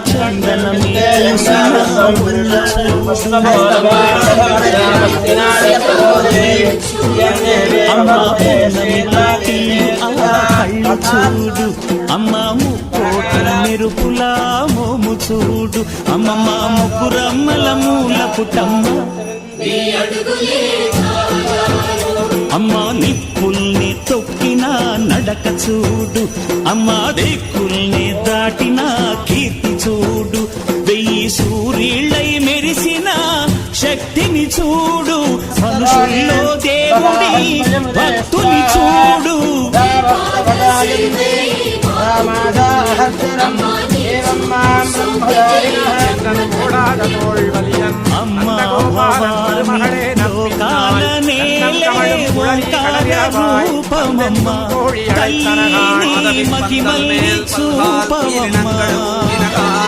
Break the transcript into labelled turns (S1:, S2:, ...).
S1: చందనమే చూడు అమ్మ ముక్కోటి మెరుపులా మోము చూడు అమ్మమ్మ ముగ్గురమ్మల మూల పుటమ్మ అమ్మ నిప్పుల్ని తొక్కిన నడక చూడు అమ్మ దిక్కుల్ని దాటిన కీర్తి చూడు 1000 సూర్యుళ్ళై మెరిసిన శక్తిని చూడు మనుషుల్లో దేవుడి భక్తుని చూడు అమ్మా లోకాల నేలే ఓంకార రూపమమ్మ తల్లి నీ మహిమల్ని చూపవమ్మ